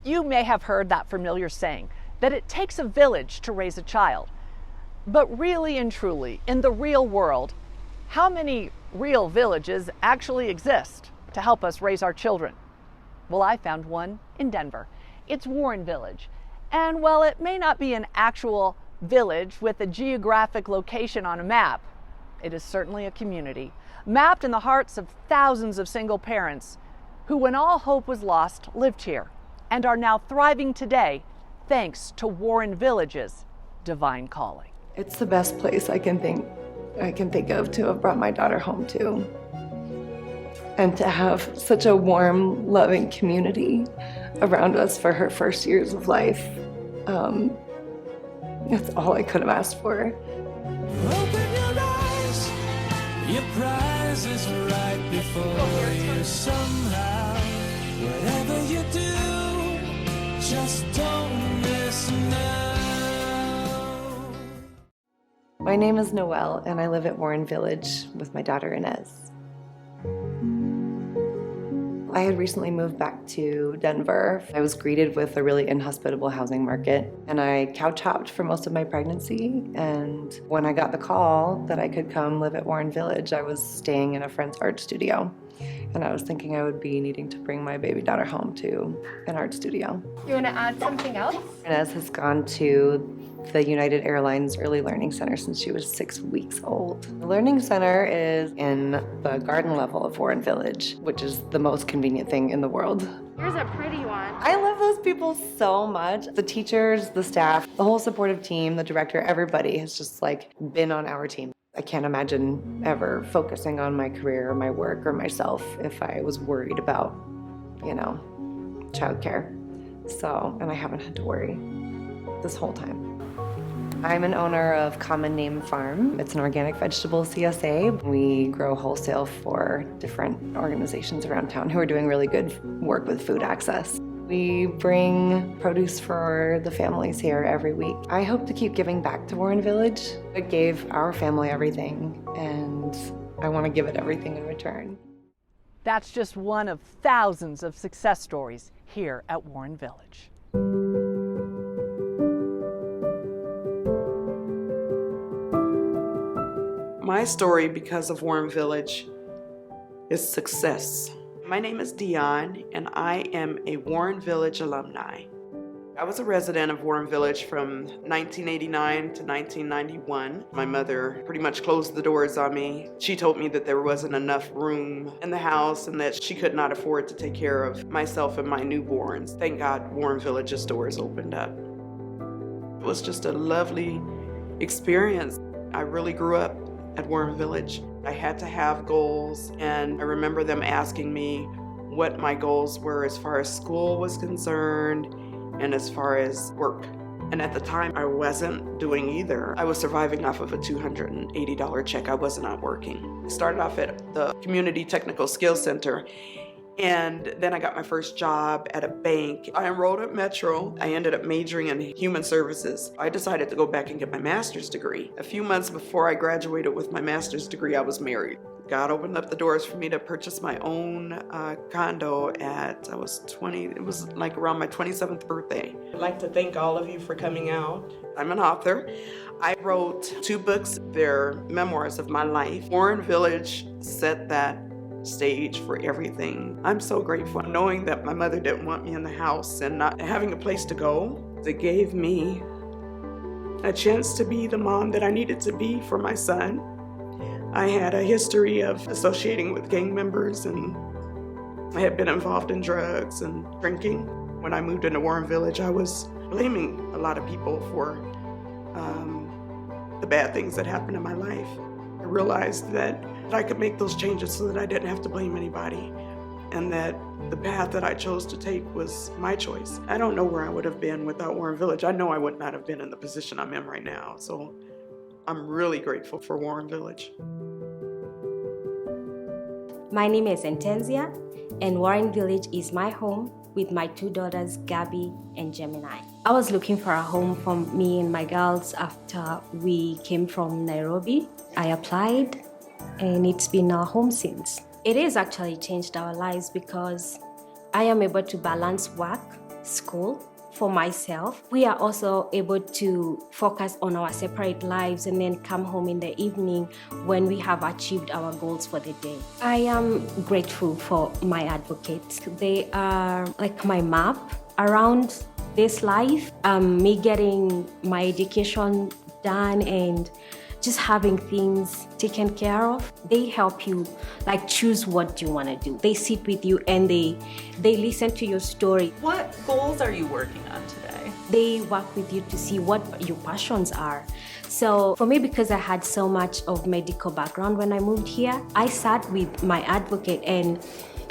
You may have heard that familiar saying that it takes a village to raise a child. But really and truly, in the real world, how many real villages actually exist to help us raise our children? Well, I found one in Denver. It's Warren Village. And while it may not be an actual village with a geographic location on a map, it is certainly a community, mapped in the hearts of thousands of single parents who, when all hope was lost, lived here and are now thriving today thanks to Warren Village's Divine Calling. It's the best place I can think of to have brought my daughter home to. And to have such a warm, loving community around us for her first years of life. That's all I could have asked for. Open your eyes, your prize is right before you somehow. Whatever you do, just don't miss now. My name is Noelle, and I live at Warren Village with my daughter Inez. I had recently moved back to Denver. I was greeted with a really inhospitable housing market, and I couch hopped for most of my pregnancy. And when I got the call that I could come live at Warren Village, I was staying in a friend's art studio. And I was thinking I would be needing to bring my baby daughter home to an art studio. You want to add something else? Inez has gone to the United Airlines Early Learning Center since she was 6 weeks old. The Learning Center is in the garden level of Warren Village, which is the most convenient thing in the world. Here's a pretty one. I love those people so much. The teachers, the staff, the whole supportive team, the director, everybody has just been on our team. I can't imagine ever focusing on my career or my work or myself if I was worried about, childcare. And I haven't had to worry this whole time. I'm an owner of Common Name Farm. It's an organic vegetable CSA. We grow wholesale for different organizations around town who are doing really good work with food access. We bring produce for the families here every week. I hope to keep giving back to Warren Village. It gave our family everything, and I want to give it everything in return. That's just one of thousands of success stories here at Warren Village. My story, because of Warren Village, is success. My name is Dion, and I am a Warren Village alumni. I was a resident of Warren Village from 1989 to 1991. My mother pretty much closed the doors on me. She told me that there wasn't enough room in the house and that she could not afford to take care of myself and my newborns. Thank God Warren Village's doors opened up. It was just a lovely experience. I really grew up at Warren Village. I had to have goals, and I remember them asking me what my goals were as far as school was concerned and as far as work. And at the time, I wasn't doing either. I was surviving off of a $280 check. I was not working. I started off at the Community Technical Skills Center, and then I got my first job at a bank. I enrolled at Metro. I ended up majoring in human services. I decided to go back and get my master's degree. A few months before I graduated with my master's degree, I was married. God opened up the doors for me to purchase my own condo I was 20, it was like around my 27th birthday. I'd like to thank all of you for coming out. I'm an author. I wrote 2 books. They're memoirs of my life. Warren Village set that stage for everything. I'm so grateful knowing that my mother didn't want me in the house and not having a place to go. It gave me a chance to be the mom that I needed to be for my son. I had a history of associating with gang members, and I had been involved in drugs and drinking. When I moved into Warren Village, I was blaming a lot of people for the bad things that happened in my life. I realized that I could make those changes so that I didn't have to blame anybody, and that the path that I chose to take was my choice. I don't know where I would have been without Warren Village. I know I would not have been in the position I'm in right now, so I'm really grateful for Warren Village. My name is Entenzia, and Warren Village is my home with my 2 daughters, Gabby and Gemini. I was looking for a home for me and my girls after we came from Nairobi. I applied, and it's been our home since. It has actually changed our lives because I am able to balance work school for myself. We are also able to focus on our separate lives and then come home in the evening when we have achieved our goals for the day. I am grateful for my advocates. They are like my map around this life. Me getting my education done and just having things taken care of. They help you like choose what you want to do. They sit with you and they listen to your story. What goals are you working on today? They work with you to see what your passions are. So for me, because I had so much of medical background when I moved here, I sat with my advocate and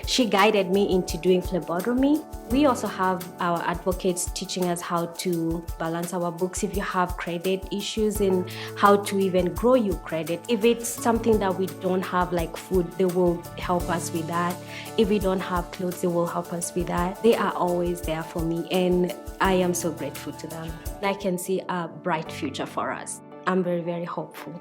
she guided me into doing phlebotomy. We also have our advocates teaching us how to balance our books if you have credit issues and how to even grow your credit. If it's something that we don't have like food, they will help us with that. If we don't have clothes, they will help us with that. They are always there for me and I am so grateful to them. I can see a bright future for us. I'm very, very hopeful.